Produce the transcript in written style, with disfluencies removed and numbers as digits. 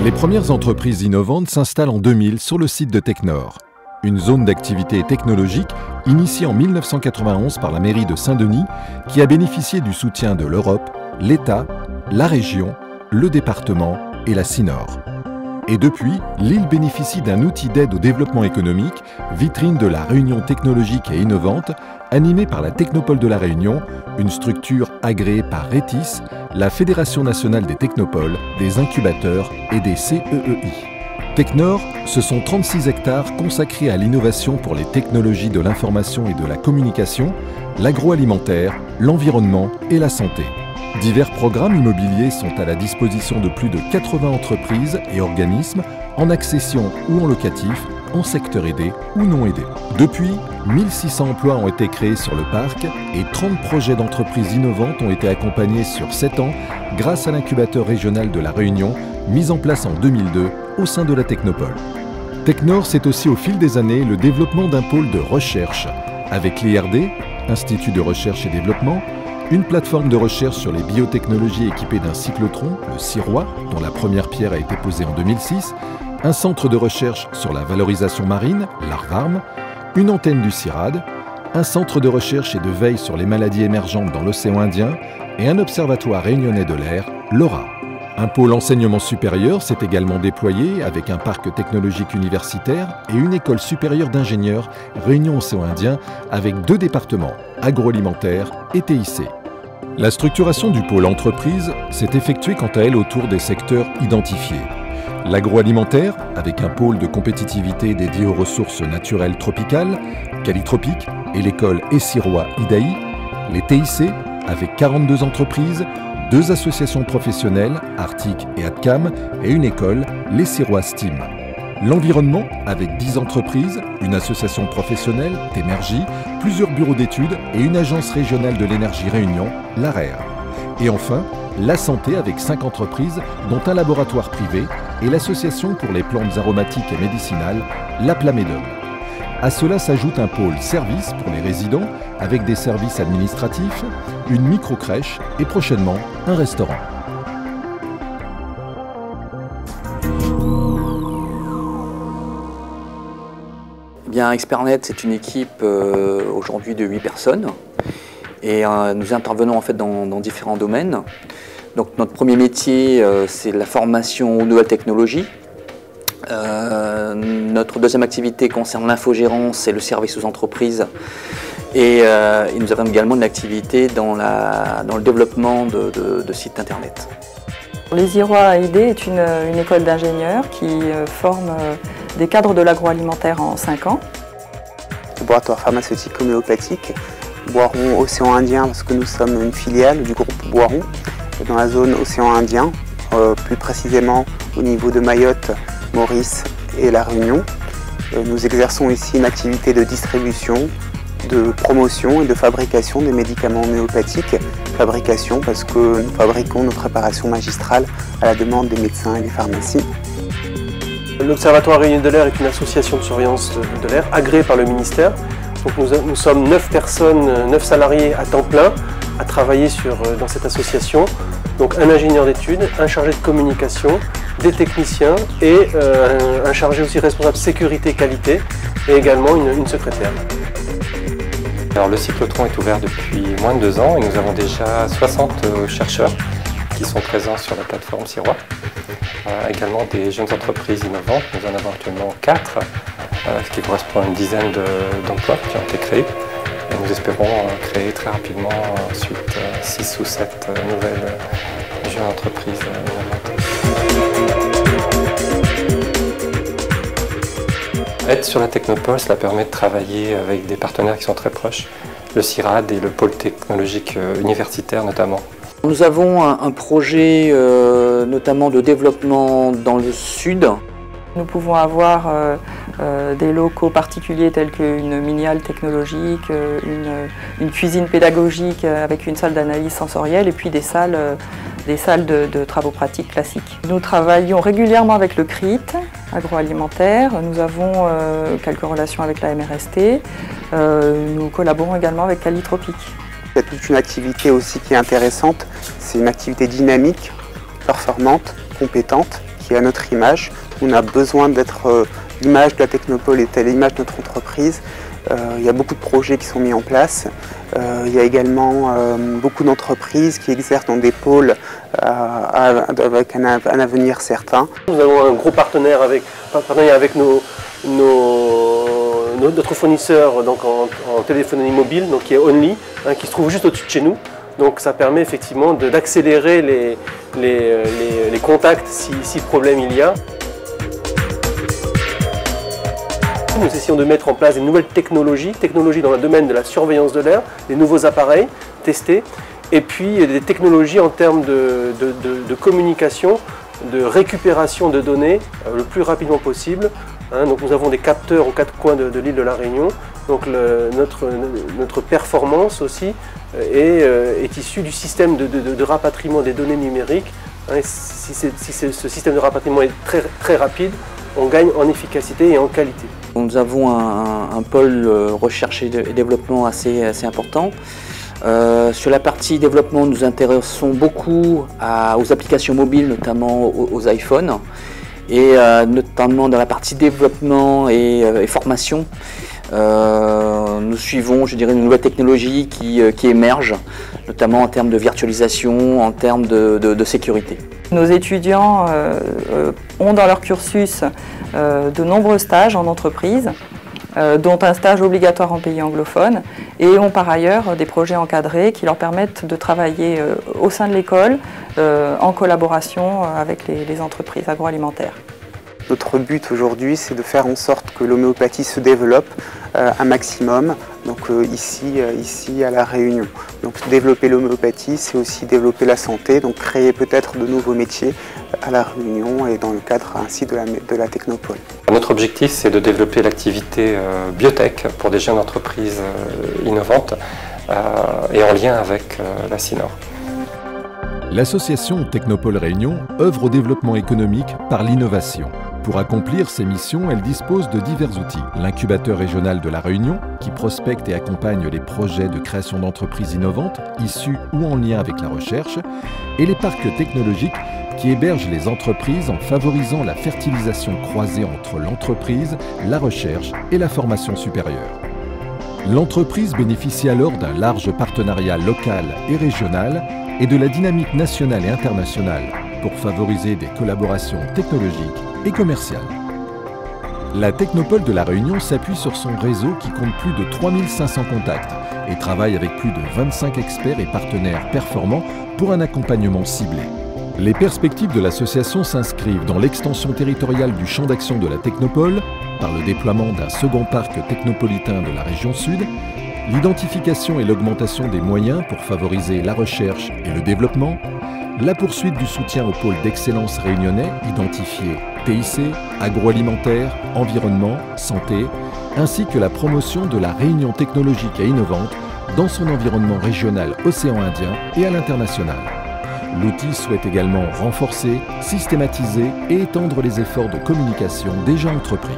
Les premières entreprises innovantes s'installent en 2000 sur le site de Technor, une zone d'activité technologique initiée en 1991 par la mairie de Saint-Denis qui a bénéficié du soutien de l'Europe, l'État, la région, le département et la CINOR. Et depuis, l'île bénéficie d'un outil d'aide au développement économique, vitrine de la Réunion technologique et innovante, animée par la Technopole de la Réunion, une structure agréée par RETIS, la Fédération nationale des technopoles, des incubateurs et des CEEI. Technor, ce sont 36 hectares consacrés à l'innovation pour les technologies de l'information et de la communication, l'agroalimentaire, l'environnement et la santé. Divers programmes immobiliers sont à la disposition de plus de 80 entreprises et organismes en accession ou en locatif, en secteur aidé ou non aidé. Depuis, 1600 emplois ont été créés sur le parc et 30 projets d'entreprises innovantes ont été accompagnés sur 7 ans grâce à l'incubateur régional de la Réunion, mis en place en 2002 au sein de la Technopole. Technor, c'est aussi au fil des années le développement d'un pôle de recherche avec l'IRD, Institut de recherche et développement, une plateforme de recherche sur les biotechnologies équipée d'un cyclotron, le CIROI, dont la première pierre a été posée en 2006, un centre de recherche sur la valorisation marine, l'ARVARM, une antenne du CIRAD, un centre de recherche et de veille sur les maladies émergentes dans l'océan Indien et un observatoire réunionnais de l'air, l'ORA. Un pôle enseignement supérieur s'est également déployé avec un parc technologique universitaire et une école supérieure d'ingénieurs Réunion Océan Indien avec 2 départements, agroalimentaire et TIC. La structuration du pôle entreprise s'est effectuée quant à elle autour des secteurs identifiés. L'agroalimentaire, avec un pôle de compétitivité dédié aux ressources naturelles tropicales, Calitropique, et l'école Essirois IDAI, les TIC, avec 42 entreprises, 2 associations professionnelles, Arctic et ADCAM, et une école, l'Essirois STEAM. L'environnement, avec 10 entreprises, une association professionnelle, Témergie, plusieurs bureaux d'études et une agence régionale de l'énergie Réunion, l'ARER. Et enfin, la santé avec 5 entreprises, dont un laboratoire privé, et l'association pour les plantes aromatiques et médicinales, la Plamédum. À cela s'ajoute un pôle service pour les résidents, avec des services administratifs, une micro-crèche et prochainement un restaurant. Bien, Expertnet, c'est une équipe aujourd'hui de 8 personnes et nous intervenons en fait dans différents domaines. Donc notre premier métier, c'est la formation aux nouvelles technologies. Notre deuxième activité concerne l'infogérance et le service aux entreprises. Et nous avons également une activité dans le développement de sites internet. L'Essirois AID est une école d'ingénieurs qui forme des cadres de l'agroalimentaire en 5 ans. Laboratoire pharmaceutique homéopathique, Boiron Océan Indien, parce que nous sommes une filiale du groupe Boiron, dans la zone Océan Indien, plus précisément au niveau de Mayotte, Maurice et La Réunion. Nous exerçons ici une activité de distribution, de promotion et de fabrication des médicaments homéopathiques. Fabrication parce que nous fabriquons nos préparations magistrales à la demande des médecins et des pharmacies. L'Observatoire Réunion de l'air est une association de surveillance de l'air agréée par le ministère. Donc nous sommes 9 personnes, 9 salariés à temps plein à travailler dans cette association. Donc un ingénieur d'études, un chargé de communication, des techniciens et un chargé aussi responsable sécurité qualité et également une secrétaire. Alors, le cyclotron est ouvert depuis moins de 2 ans et nous avons déjà 60 chercheurs qui sont présents sur la plateforme CIROI. Également des jeunes entreprises innovantes, nous en avons actuellement 4, ce qui correspond à une dizaine d'emplois qui ont été créés. Et nous espérons créer très rapidement ensuite 6 ou 7 nouvelles jeunes entreprises innovantes. Être sur la Technopole, cela permet de travailler avec des partenaires qui sont très proches, le CIRAD et le pôle technologique universitaire notamment. Nous avons un projet notamment de développement dans le sud. Nous pouvons avoir des locaux particuliers tels qu'une mini-halle technologique, une cuisine pédagogique avec une salle d'analyse sensorielle et puis des salles des salles de travaux pratiques classiques. Nous travaillons régulièrement avec le CRIT agroalimentaire, nous avons quelques relations avec la MRST, nous collaborons également avec Calitropique. Il y a toute une activité aussi qui est intéressante, c'est une activité dynamique, performante, compétente, qui est à notre image. On a besoin d'être, l'image de la Technopole est à l'image de notre entreprise. Il y a beaucoup de projets qui sont mis en place. Il y a également beaucoup d'entreprises qui exercent dans des pôles avec un avenir certain. Nous avons un gros partenaire avec notre fournisseur donc en téléphonie mobile, donc qui est Only, qui se trouve juste au-dessus de chez nous. Donc ça permet effectivement d'accélérer les contacts si problème il y a. Nous essayons de mettre en place des nouvelles technologies dans le domaine de la surveillance de l'air, des nouveaux appareils testés, et puis des technologies en termes de communication, de récupération de données le plus rapidement possible. Donc nous avons des capteurs aux quatre coins de l'île de la Réunion. Donc notre performance aussi est issue du système de rapatriement des données numériques. Si ce système de rapatriement est très rapide, on gagne en efficacité et en qualité. Nous avons un pôle recherche et développement assez important. Sur la partie développement, nous nous intéressons beaucoup aux applications mobiles, notamment aux iPhones, et notamment dans la partie développement et formation. Nous suivons, je dirais, une nouvelle technologie qui émerge, notamment en termes de virtualisation, en termes de sécurité. Nos étudiants ont dans leur cursus de nombreux stages en entreprise, dont un stage obligatoire en pays anglophone, et ont par ailleurs des projets encadrés qui leur permettent de travailler au sein de l'école en collaboration avec les entreprises agroalimentaires. Notre but aujourd'hui, c'est de faire en sorte que l'homéopathie se développe un maximum, donc ici à La Réunion. Donc développer l'homéopathie, c'est aussi développer la santé, donc créer peut-être de nouveaux métiers à La Réunion et dans le cadre ainsi de la Technopole. Notre objectif, c'est de développer l'activité biotech pour des jeunes entreprises innovantes et en lien avec la CINOR. L'association Technopole Réunion œuvre au développement économique par l'innovation. Pour accomplir ses missions, elle dispose de divers outils. L'incubateur régional de La Réunion, qui prospecte et accompagne les projets de création d'entreprises innovantes, issues ou en lien avec la recherche, et les parcs technologiques, qui hébergent les entreprises en favorisant la fertilisation croisée entre l'entreprise, la recherche et la formation supérieure. L'entreprise bénéficie alors d'un large partenariat local et régional et de la dynamique nationale et internationale pour favoriser des collaborations technologiques et commerciales. La Technopole de La Réunion s'appuie sur son réseau qui compte plus de 3500 contacts et travaille avec plus de 25 experts et partenaires performants pour un accompagnement ciblé. Les perspectives de l'association s'inscrivent dans l'extension territoriale du champ d'action de la Technopole par le déploiement d'un second parc technopolitain de la région sud, l'identification et l'augmentation des moyens pour favoriser la recherche et le développement, la poursuite du soutien au pôle d'excellence réunionnais identifié TIC, agroalimentaire, environnement, santé, ainsi que la promotion de la réunion technologique et innovante dans son environnement régional océan Indien et à l'international. L'outil souhaite également renforcer, systématiser et étendre les efforts de communication déjà entrepris.